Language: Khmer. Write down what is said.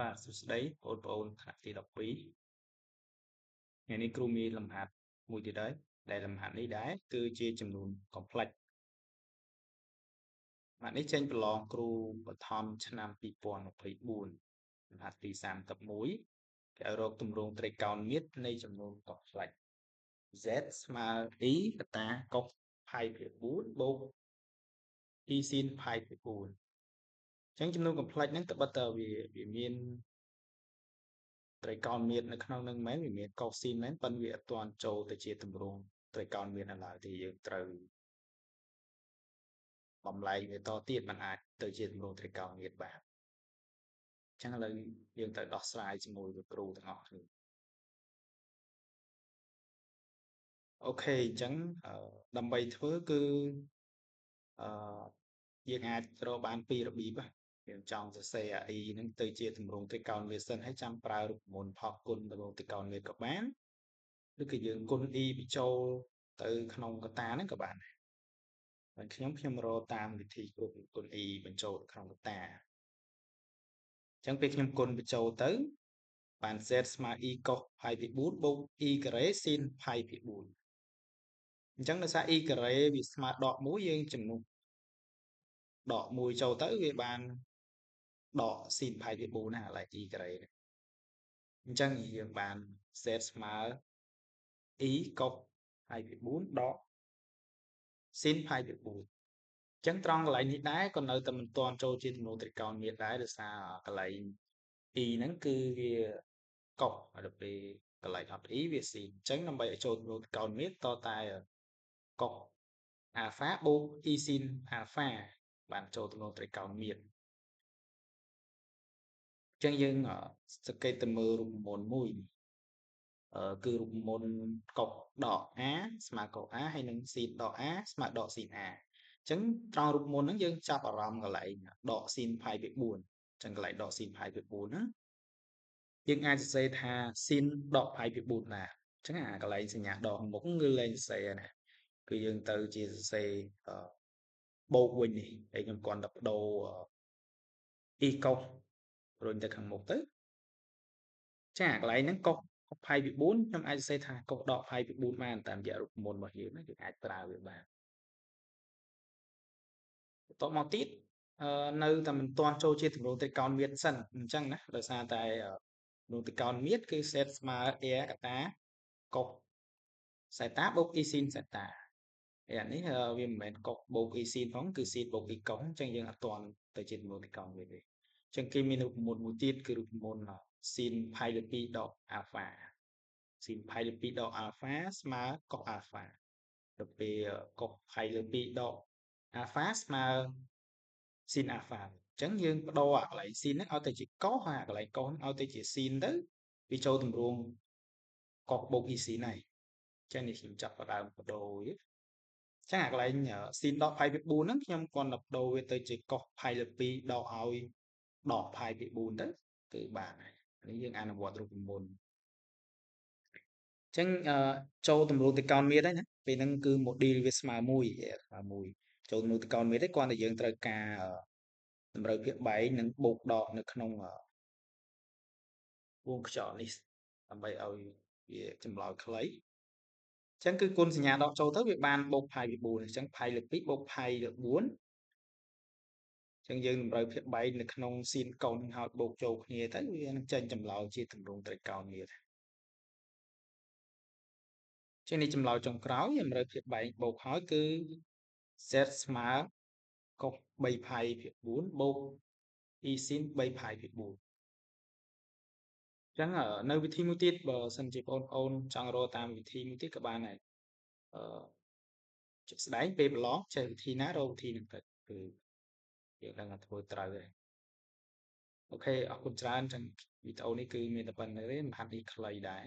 បាទសួស្តីបងប្អូនថ្នាក់ទី12ថ្ងៃនេះគ្រូមានលំហាត់មួយទៀតហើយដែលលំហាត់នេះដែរគឺជាចំនួន complex លំហាត់នេះចេញប្រឡងគ្រូបឋមឆ្នាំ2024លំហាត់ទី31គេឲ្យរកទម្រង់ត្រីកោណមាត្រនៃចំនួន complex z ស្មើ e កតាកុស π ភាគ4បូក e sin π ភាគ4អញ្ចឹងចំនួន complex ហ្នឹងត្បិតតែវាមានត្រីកោណមាត្រនៅក្នុងនឹងមែនវាមានកុសស៊ីនមែនប៉ុន្តែវាអត់ទាន់ចូលទៅជាទម្រង់ត្រីកោណមាត្រនៅឡើយទេយើងត្រូវបំលែងវាតទៀតมันអាចទៅជាទម្រង់ត្រីកោណមាត្របានអញ្ចឹងឥឡូវយើងត្រូវដោះស្រាយជាមួយលោកគ្រូទាំងអស់គ្នាអូខេអញ្ចឹងដើម្បីធ្វើគឺអឺយើងអាចរកបានពីររបៀបយើងចង់សរសេរ AI ហ្នឹងទៅជាទម្រង់ត្រីកោណមាត្រសិនហើយចាំប្រើរូបមន្តផកគុណទម្រង់ត្រីកោណមាត្រក៏បានឬក៏យើងគុណ e បញ្ចូលទៅក្នុងកតាហ្នឹងក៏បានដែរហើយខ្ញុំរកតាមវិធីគុណ e បញ្ចូលក្នុងកតាអញ្ចឹងពេលខ្ញុំគុណបញ្ចូលទៅបាន z ស្មើ e cos π ភាគ4បូក e ការ៉េ sin πភាគ4អញ្ចឹងដោយសារ e ការ៉េវាស្មើដក1យើងចំនួនដក1ចូលទៅវាបានដក sin πភាគ4ណាឥឡូវ e ការ៉េអញ្ចឹងយើងបាន z ស្មើ e cos πភាគ4ដក sin πភាគ4អញ្ចឹងត្រង់កន្លែងនេះដែរក៏នៅតែមិនទាន់ចូលជាទម្រង់ត្រីកោណមាត្រដែរដោយសារកន្លែង e ហ្នឹងគឺវាកុសដល់ពេលកន្លែងអត់ e វា sin អញ្ចឹងដើម្បីឲ្យចូលទម្រង់ត្រីកោណមាត្រតតែកុស alpha បូក e sin alpha បានចូលទម្រង់ត្រីកោណមាត្រអញ្ចឹងយើងសង្កេតទៅមើលរូបមន្តមួយគឺរូបមន្តកុសដក a ស្មើកុស a ហើយនឹង sin ដក a ស្មើដក sin a អញ្ចឹងត្រង់រូបមន្តហ្នឹងយើងចាប់អារម្មណ៍កន្លែងដក sin π ភាគ4អញ្ចឹងកន្លែងដក sin π ភាគ4ហ្នឹងយើងអាចសរសេរថា sin ដក π ភាគ4ណាអញ្ចឹងអាកន្លែងសញ្ញាដកមុខគឺលែងសរសេរណាគឺយើងទៅជាសរសេរបូកវិញនេះហើយខ្ញុំគ្រាន់តែបដូរ e cos រុញទៅខាងមុខទៅចាកន្លែងហ្នឹងកុស π ភាគ4ខ្ញុំអាចសរសេរថាកុសដក π ភាគ4បានតាមរយៈរូបមន្តរបស់យើងណាយើងអាចប្រើវាបានបន្តមកទៀតនៅតែមិនទាន់ចូលជាទម្រង់ត្រីកោណមាត្រសិនអញ្ចឹងណាដោយសារតែទម្រង់ត្រីកោណមាត្រគឺ z ស្មើ a កតាកុស zeta បូក e sin zeta ហើយអានេះវាមិនមែនកុសបូក e sin ផងគឺ sin បូក e cos អញ្ចឹងយើងអត់ទាន់ទៅជាទម្រង់ត្រីកោណមាត្រទេអញ្ចឹងគេមានរូបមន្តមួយទៀតគឺរូបមន្ត sin π លើ2ដក alpha sin π លើ2ដក alpha ស្មើ cos alpha ទៅពេលកុស π លើ2ដក alpha ស្មើ sin alpha អញ្ចឹងយើងបដូរអាកន្លែង sin ហ្នឹងឲ្យទៅជា cos ហើយកន្លែង cos ហ្នឹងឲ្យទៅជា sin ទៅវាចូលទម្រង់ cos បូក e sin ហើយអញ្ចឹងនេះខ្ញុំចាប់ផ្ដើមបដូរវាចឹងអាកន្លែង sin ដក π ភាគ4ហ្នឹងខ្ញុំគ្រាន់តែបដូរវាទៅជា cos π លើ2ដកឲ្យដក π ភាគ4ទៅគឺបានហើយនេះយើងអនុវត្តរូបមន្តអញ្ចឹងចូលទម្រង់ត្រីកោណមាត្រហើយណាពេលហ្នឹងគឺ model វាស្មើ1ចូលទម្រង់ត្រីកោណមាត្រទេគ្រាន់តែយើងត្រូវការតម្រូវភាពបែងនិងបូកដកនៅក្នុងវងខ្យល់នេះដើម្បីឲ្យវាចម្លើយខ្លីអញ្ចឹងគឺគុណសញ្ញាដកចូលទៅវាបានបូក π ពី4អញ្ចឹង π លើ2បូក π លើ4អញ្ចឹងយើងតម្រូវភាពបែងនៅក្នុង sin កូនហើយបូកចូលគ្នាទៅវានឹងចេញចម្លើយជាទម្រង់ត្រីកោណមាត្រជានេះចម្លើយចុងក្រោយតម្រូវភាពបែងបូកហើយគឺ z ស្មើកុស3 π ភាគ4បូក e sin 3 π ភាគ4អញ្ចឹងនៅវិធីមួយទៀតបើសិនជាបងប្អូនចង់រកតាមវិធីមួយទៀតក៏បានដែរជាក់ស្ដែងពេលប្រឡងចេះវិធីណារកវិធីហ្នឹងទៅគឺយើងដឹងថាធ្វើត្រូវហើយអូខេអរគុណច្រើនចឹងវីដេអូនេះគឺមានតែប៉ុណ្្នឹងទេមិនហាត់នេះខ្លីដែរ